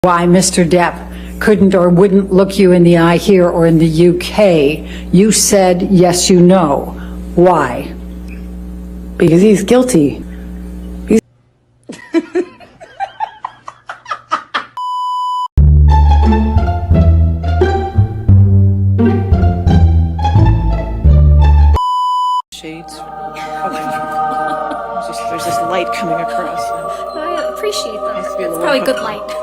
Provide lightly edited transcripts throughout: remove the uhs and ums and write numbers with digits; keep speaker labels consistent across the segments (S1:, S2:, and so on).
S1: Why Mr. Depp couldn't or wouldn't look you in the eye here or in the UK. You said, yes, you know. Why?
S2: Because he's guilty.
S3: Shades. There's this light coming across.
S4: I appreciate that. It's probably good light.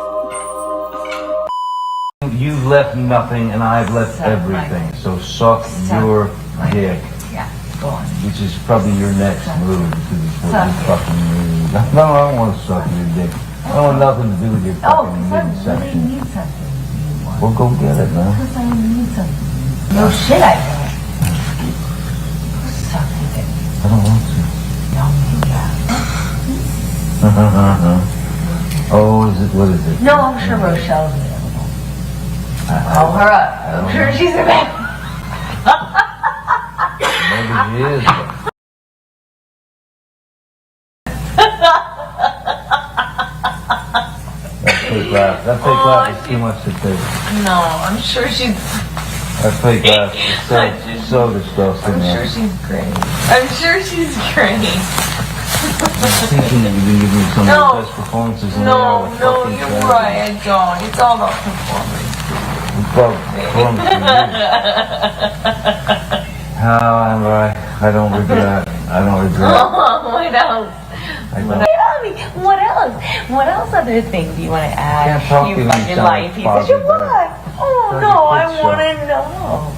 S5: You've left nothing and I've left everything. So suck your dick.
S6: Yeah, go on.
S5: Which is probably your next move because it's what you fucking need. No, I don't want to suck your dick. I don't want nothing to do with your fucking midsection.
S6: Need something.
S5: Well, go get it, man.
S6: Because I need something. No shit, I don't. Suck your dick.
S5: I don't want to.
S6: No, yeah.
S5: Oh, is it? What is it?
S6: No, I'm sure Rochelle's available. Call her up. I'm sure she's available.
S5: Maybe she is. That fake laugh is too much to take.
S6: No, I'm sure she's.
S5: That fake laugh is so disgusting.
S6: I'm sure she's great. I'm sure she's great.
S5: I'm thinking that you've been giving me some of the best performances in the world.
S6: No, you're right. I don't. It's all about performance.
S5: It's about performance. How am I don't regret. I don't regret.
S6: Oh, what else? What else? What else other things do you want to add? You fucking lying piece of shit. What? Oh no, I want to know.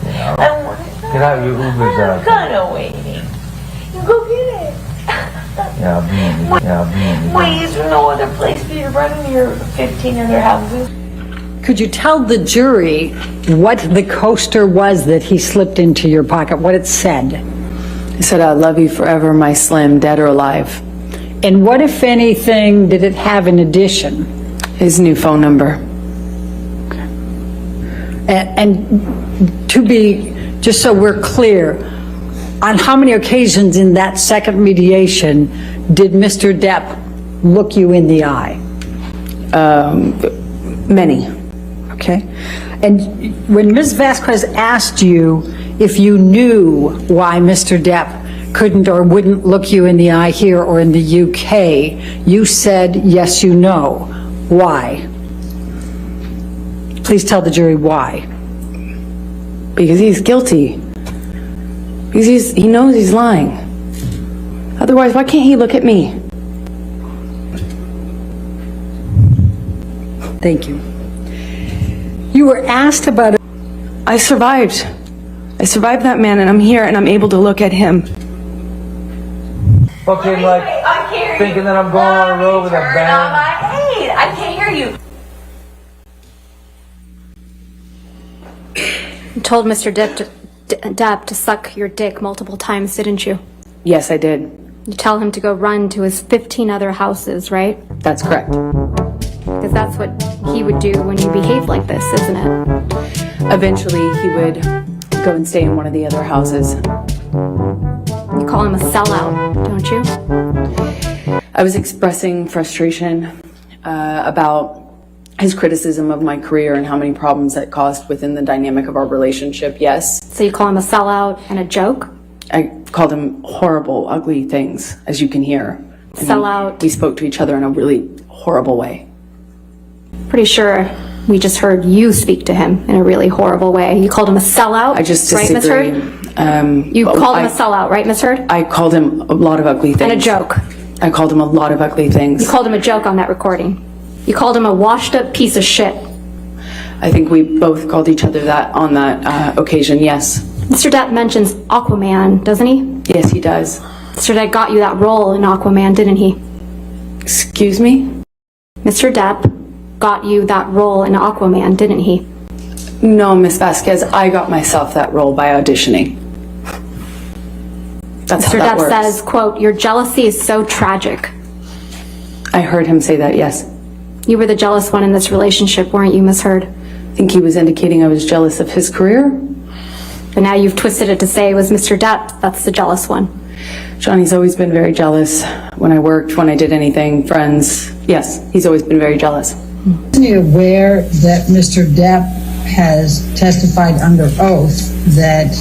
S5: Yeah,
S6: I want to know.
S5: get out your Ubers out.
S6: I'm kind of waiting. You go get it.
S5: Yeah, I'll be in it. Yeah, I'll be in it.
S6: Wait, is there no other place for you to run in your 15 other houses?
S1: Could you tell the jury what the coaster was that he slipped into your pocket, what it said?
S2: He said, I love you forever, my Slim, dead or alive.
S1: And what, if anything, did it have in addition?
S2: His new phone number.
S1: And to be, just so we're clear, on how many occasions in that second mediation did Mr. Depp look you in the eye?
S2: Many.
S1: Okay. And when Ms. Vasquez asked you if you knew why Mr. Depp couldn't or wouldn't look you in the eye here or in the UK, you said, yes, you know. Why? Please tell the jury why.
S2: Because he's guilty. Because he knows he's lying. Otherwise, why can't he look at me?
S1: Thank you. You were asked about it.
S2: I survived. I survived that man, and I'm here, and I'm able to look at him.
S5: Fucking like thinking that I'm going on a road with a band.
S6: I can't hear you.
S4: You told Mr. Depp to suck your dick multiple times, didn't you?
S2: Yes, I did.
S4: You tell him to go run to his 15 other houses, right?
S2: That's correct.
S4: Because that's what he would do when you behave like this, isn't it?
S2: Eventually, he would go and stay in one of the other houses.
S4: You call him a sellout, don't you?
S2: I was expressing frustration about his criticism of my career and how many problems that caused within the dynamic of our relationship, yes.
S4: So you call him a sellout and a joke?
S2: I called him horrible, ugly things, as you can hear. And
S4: Sellout.
S2: We spoke to each other in a really horrible way.
S4: Pretty sure we just heard you speak to him in a really horrible way. You called him a sellout,
S2: I just
S4: right, Miss
S2: disagree.
S4: Heard? You called him a sellout, right, Miss Heard?
S2: I called him a lot of ugly things.
S4: And a joke.
S2: I called him a lot of ugly things.
S4: You called him a joke on that recording. You called him a washed up piece of shit.
S2: I think we both called each other that on that occasion, yes.
S4: Mr. Depp mentions Aquaman, doesn't he?
S2: Yes, he does.
S4: Mr. Depp got you that role in Aquaman, didn't he?
S2: Excuse me?
S4: Mr. Depp got you that role in Aquaman, didn't he?
S2: No, Miss Vasquez, I got myself that role by auditioning. That's how
S4: Mr.
S2: that
S4: Depp
S2: works.
S4: says, quote, your jealousy is so tragic.
S2: I heard him say that, yes.
S4: You were the jealous one in this relationship, weren't you, Miss Heard?
S2: I think he was indicating I was jealous of his career.
S4: But now you've twisted it to say it was Mr. Depp that's the jealous one.
S2: Johnny's always been very jealous when I worked, when I did anything, friends. Yes, he's always been very jealous.
S1: Isn't he aware that Mr. Depp has testified under oath that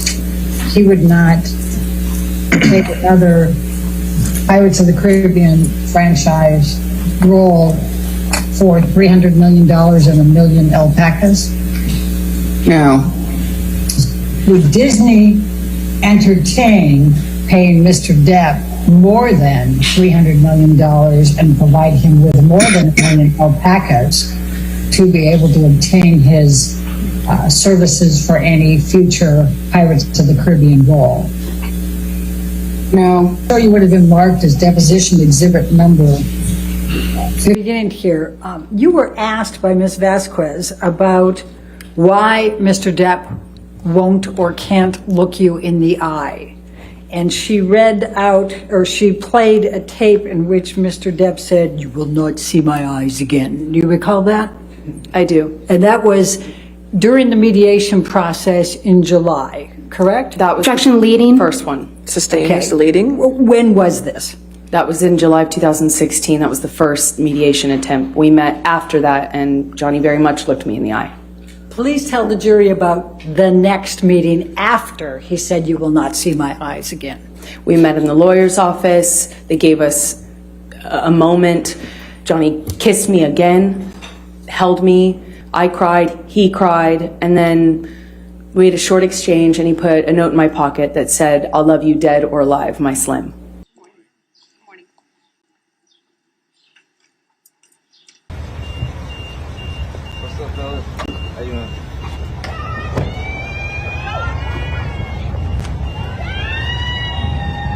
S1: he would not take another Pirates of the Caribbean franchise role for $300 million and a million alpacas?
S2: No.
S1: Would Disney entertain paying Mr. Depp more than $300 million and provide him with more than a million alpacas to be able to obtain his services for any future Pirates of the Caribbean role?
S2: No.
S1: So you would have been marked as deposition exhibit number. Beginning here, you were asked by Ms. Vasquez about why Mr. Depp won't or can't look you in the eye. And she read out, or she played a tape in which Mr. Depp said, "You will not see my eyes again." Do you recall that?
S2: I do.
S1: And that was during the mediation process in July, correct?
S2: That was
S4: Objection leading.
S2: first one.
S3: Sustained
S1: Okay.
S3: leading.
S1: When was this?
S2: That was in July of 2016. That was the first mediation attempt. We met after that, and Johnny very much looked me in the eye.
S1: Please tell the jury about the next meeting after he said, "You will not see my eyes again."
S2: We met in the lawyer's office. They gave us a moment. Johnny kissed me again, held me. I cried, he cried, and then we had a short exchange, and he put a note in my pocket that said, "I'll love you dead or alive, my Slim."
S5: What's up, fellas? How you doing?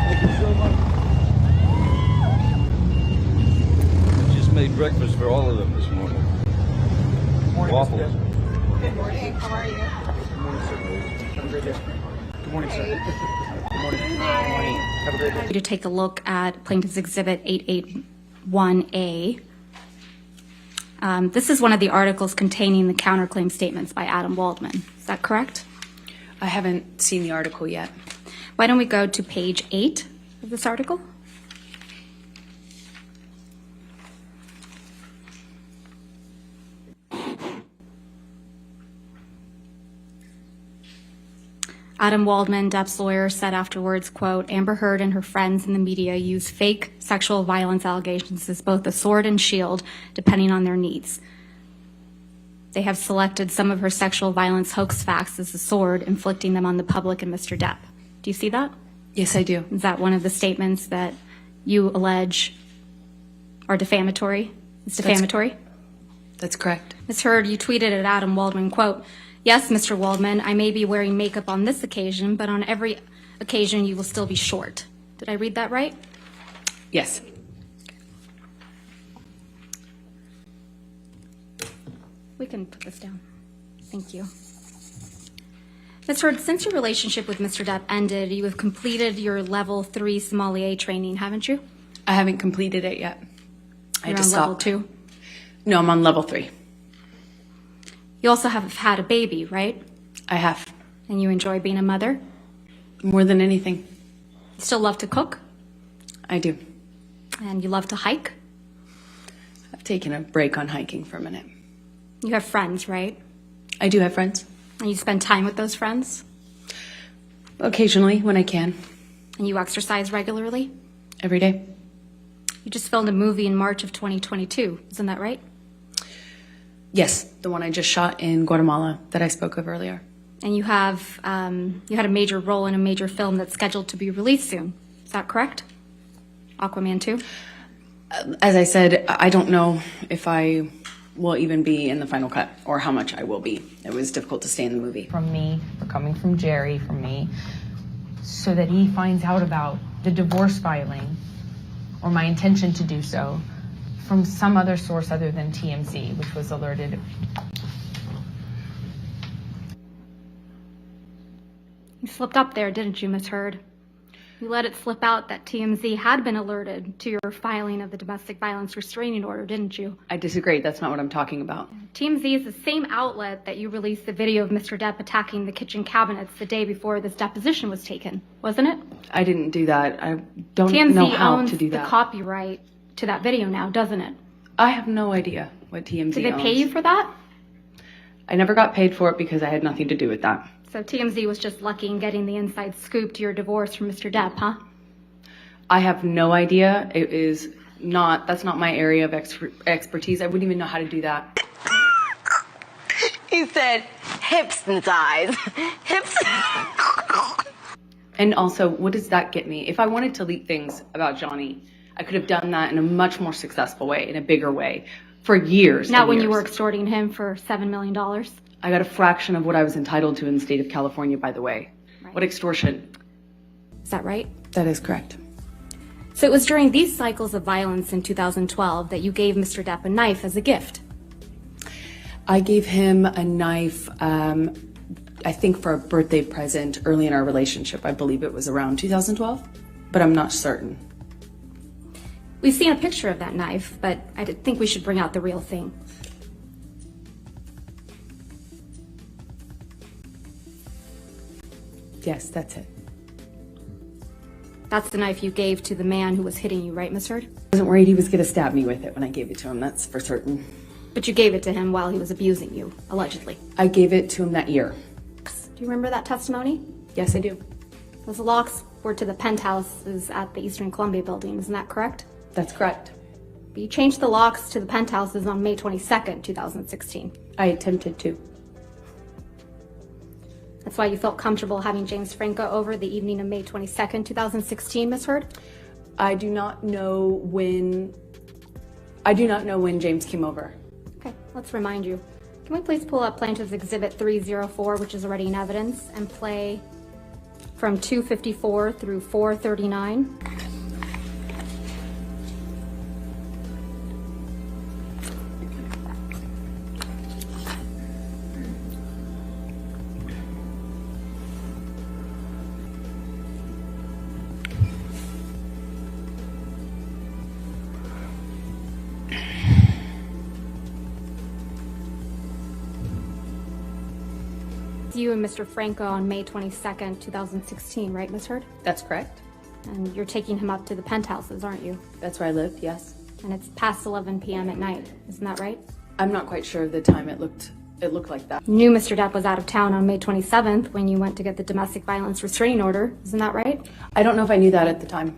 S5: Thank you so much. I just made breakfast for all of them this morning. Morning, waffles.
S7: Good morning. How are you?
S5: Good morning, sir. Have a great day. Good morning, sir. Good morning. Good morning. Have a great day.
S4: To take a look at Plaintiff's Exhibit 881A. This is one of the articles containing the counterclaim statements by Adam Waldman. Is that correct?
S2: I haven't seen the article yet.
S4: Why don't we go to page 8 of this article? Adam Waldman, Depp's lawyer, said afterwards, quote, "Amber Heard and her friends in the media use fake sexual violence allegations as both a sword and shield, depending on their needs. They have selected some of her sexual violence hoax facts as a sword, inflicting them on the public and Mr. Depp." Do you see that?
S2: Yes, I do.
S4: Is that one of the statements that you allege are defamatory? It's defamatory?
S2: That's correct.
S4: Ms. Heard, you tweeted at Adam Waldman, quote, "Yes, Mr. Waldman, I may be wearing makeup on this occasion, but on every occasion you will still be short." Did I read that right?
S2: Yes.
S4: We can put this down. Thank you. Ms. Heard, since your relationship with Mr. Depp ended, you have completed your level 3 sommelier training, haven't you?
S2: I haven't completed it yet. I
S4: You're
S2: had to
S4: on
S2: stop.
S4: level 2.
S2: No, I'm on level 3.
S4: You also have had a baby, right?
S2: I have.
S4: And you enjoy being a mother?
S2: More than anything.
S4: You still love to cook?
S2: I do.
S4: And you love to hike?
S2: I've taken a break on hiking for a minute.
S4: You have friends, right?
S2: I do have friends.
S4: And you spend time with those friends?
S2: Occasionally, when I can.
S4: And you exercise regularly?
S2: Every day.
S4: You just filmed a movie in March of 2022, isn't that right?
S2: Yes, the one I just shot in Guatemala that I spoke of earlier.
S4: And you have you had a major role in a major film that's scheduled to be released soon. Is that correct? Aquaman 2?
S2: As I said, I don't know if I will even be in the final cut or how much I will be. It was difficult to stay in the movie.
S8: From me, or coming from Jerry, from me, so that he finds out about the divorce filing or my intention to do so from some other source other than TMZ, which was alerted.
S4: You slipped up there, didn't you, Ms. Heard? You let it slip out that TMZ had been alerted to your filing of the domestic violence restraining order, didn't you?
S2: I disagree. That's not what I'm talking about.
S4: TMZ is the same outlet that you released the video of Mr. Depp attacking the kitchen cabinets the day before this deposition was taken, wasn't it?
S2: I didn't do that. I don't
S4: TMZ
S2: know how
S4: owns
S2: to do
S4: the
S2: that.
S4: copyright to that video now, doesn't it?
S2: I have no idea. what TMZ
S4: Did they
S2: owns.
S4: pay you for that?
S2: I never got paid for it because I had nothing to do with that.
S4: So TMZ was just lucky in getting the inside scoop to your divorce from Mr. Depp, huh?
S2: I have no idea. That's not my area of expertise. I wouldn't even know how to do that.
S6: He said, hips and thighs. Hips.
S2: And also, what does that get me? If I wanted to leak things about Johnny, I could have done that in a much more successful way, in a bigger way, for years.
S4: Not
S2: and
S4: when
S2: years.
S4: you were extorting him for $7 million.
S2: I got a fraction of what I was entitled to in the state of California, by the way.
S4: Right.
S2: What extortion?
S4: Is that right?
S2: That is correct.
S4: So it was during these cycles of violence in 2012 that you gave Mr. Depp a knife as a gift.
S2: I gave him a knife, I think for a birthday present early in our relationship. I believe it was around 2012, but I'm not certain.
S4: We've seen a picture of that knife, but I think we should bring out the real thing.
S2: Yes, that's it.
S4: That's the knife you gave to the man who was hitting you, right, Miss Heard?
S2: I wasn't worried he was going to stab me with it when I gave it to him, that's for certain.
S4: But you gave it to him while he was abusing you, allegedly.
S2: I gave it to him that year.
S4: Do you remember that testimony?
S2: Yes, I do.
S4: Those locks were to the penthouses at the Eastern Columbia building, isn't that correct?
S2: That's correct.
S4: But you changed the locks to the penthouses on May 22nd, 2016.
S2: I attempted to.
S4: That's why you felt comfortable having James Franco over the evening of May 22nd, 2016, Miss Heard?
S2: I do not know when James came over.
S4: Okay, let's remind you. Can we please pull up Plaintiff's Exhibit 304, which is already in evidence, and play from 254 through 439? You and Mr. Franco on May 22nd, 2016, right, Miss Heard?
S2: That's correct.
S4: And you're taking him up to the penthouses, aren't you?
S2: That's where I lived, yes.
S4: And it's past 11 p.m. at night, isn't that right?
S2: I'm not quite sure of the time it looked like that.
S4: You knew Mr. Depp was out of town on May 27th when you went to get the domestic violence restraining order, isn't that right?
S2: I don't know if I knew that at the time.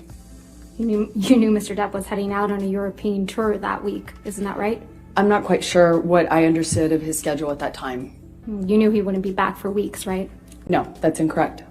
S4: You knew Mr. Depp was heading out on a European tour that week, isn't that right?
S2: I'm not quite sure what I understood of his schedule at that time.
S4: You knew he wouldn't be back for weeks, right?
S2: No, that's incorrect.